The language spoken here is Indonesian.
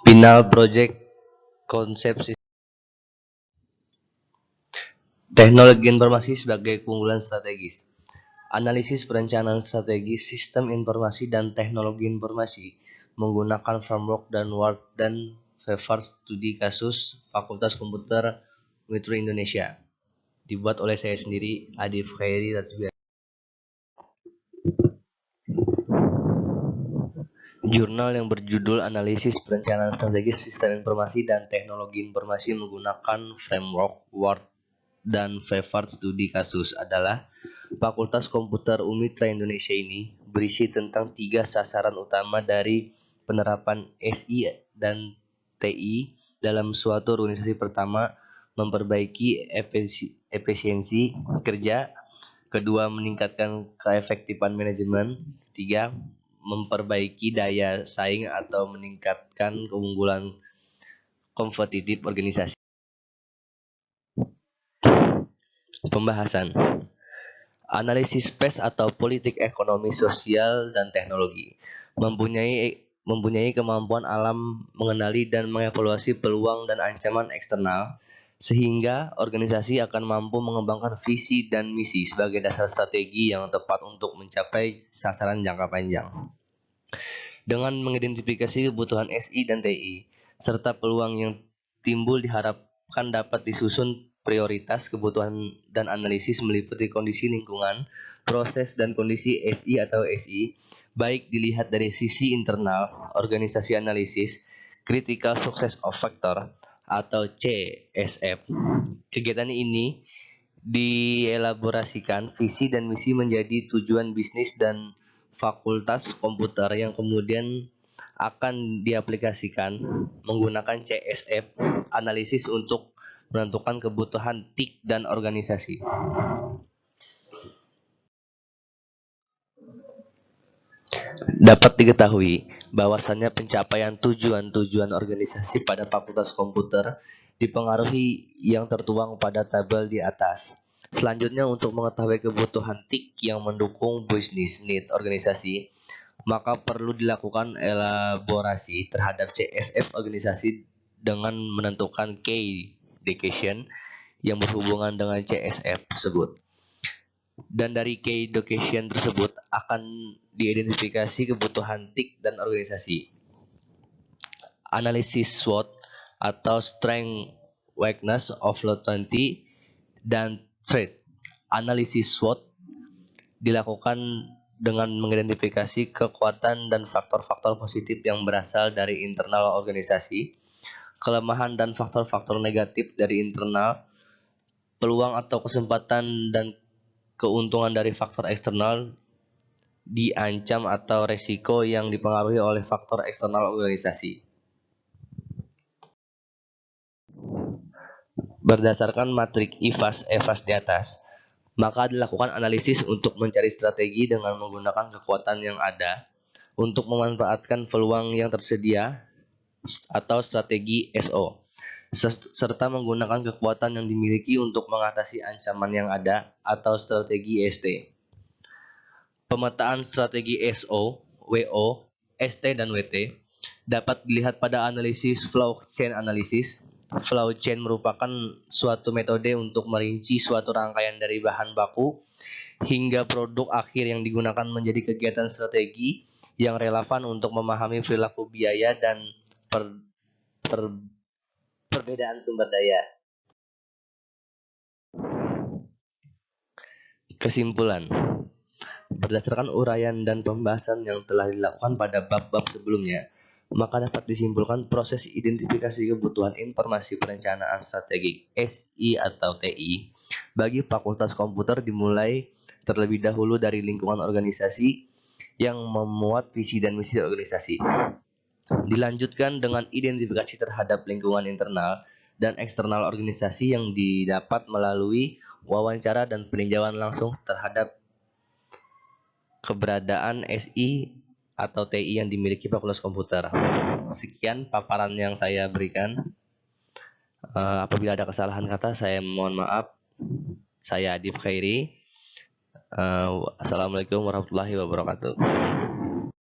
Final Project konsep teknologi informasi sebagai keunggulan strategis. Analisis perencanaan strategis sistem informasi dan teknologi informasi menggunakan framework dan Word dan Fever studi kasus Fakultas Komputer Metro Indonesia. Dibuat oleh saya sendiri, Adif Khairi Ratsbian. Jurnal yang berjudul Analisis Perencanaan Strategis Sistem Informasi dan Teknologi Informasi menggunakan framework Word dan Fever studi kasus adalah Fakultas Komputer Mitra Indonesia ini berisi tentang 3 sasaran utama dari penerapan SI dan TI dalam suatu organisasi. Pertama, memperbaiki efisiensi kerja. Kedua, meningkatkan keefektifan manajemen. Tiga, memperbaiki daya saing atau meningkatkan keunggulan kompetitif organisasi. Pembahasan analisis PES atau politik ekonomi sosial dan teknologi mempunyai kemampuan alam mengenali dan mengevaluasi peluang dan ancaman eksternal sehingga organisasi akan mampu mengembangkan visi dan misi sebagai dasar strategi yang tepat untuk mencapai sasaran jangka panjang. Dengan mengidentifikasi kebutuhan SI dan TI serta peluang yang timbul diharapkan dapat disusun prioritas kebutuhan dan analisis meliputi kondisi lingkungan, proses dan kondisi SI atau SI, baik dilihat dari sisi internal, organisasi analisis, critical success of factor atau CSF. Kegiatan ini dielaborasikan visi dan misi menjadi tujuan bisnis dan fakultas komputer yang kemudian akan diaplikasikan menggunakan CSF analisis untuk menentukan kebutuhan TIK dan organisasi. Dapat diketahui bahwasannya pencapaian tujuan-tujuan organisasi pada Fakultas Komputer dipengaruhi yang tertuang pada tabel di atas. Selanjutnya, untuk mengetahui kebutuhan TIK yang mendukung business need organisasi, maka perlu dilakukan elaborasi terhadap CSF organisasi dengan menentukan key indication yang berhubungan dengan CSF tersebut. Dan dari key indication tersebut akan diidentifikasi kebutuhan TIK dan organisasi. Analisis SWOT atau Strength, Weakness, Opportunity, dan Threat. Analisis SWOT dilakukan dengan mengidentifikasi kekuatan dan faktor-faktor positif yang berasal dari internal organisasi, kelemahan dan faktor-faktor negatif dari internal, peluang atau kesempatan dan keuntungan dari faktor eksternal, diancam atau resiko yang dipengaruhi oleh faktor eksternal organisasi. Berdasarkan matrik EVAS di atas, maka dilakukan analisis untuk mencari strategi dengan menggunakan kekuatan yang ada untuk memanfaatkan peluang yang tersedia atau strategi SO, serta menggunakan kekuatan yang dimiliki untuk mengatasi ancaman yang ada atau strategi ST. Pemetaan strategi SO, WO, ST, dan WT dapat dilihat pada analisis flow chain analysis. Flow chain merupakan suatu metode untuk merinci suatu rangkaian dari bahan baku hingga produk akhir yang digunakan menjadi kegiatan strategi yang relevan untuk memahami perilaku biaya dan perbedaan sumber daya. Kesimpulan. Berdasarkan uraian dan pembahasan yang telah dilakukan pada bab-bab sebelumnya, maka dapat disimpulkan proses identifikasi kebutuhan informasi perencanaan strategik SI atau TI bagi Fakultas Komputer dimulai terlebih dahulu dari lingkungan organisasi yang memuat visi dan misi organisasi. Dilanjutkan dengan identifikasi terhadap lingkungan internal dan eksternal organisasi yang didapat melalui wawancara dan peninjauan langsung terhadap keberadaan SI atau TI yang dimiliki Fakultas Komputer. Sekian paparan yang saya berikan. Apabila ada kesalahan kata, saya mohon maaf. Saya Adif Khairi. Assalamualaikum warahmatullahi wabarakatuh.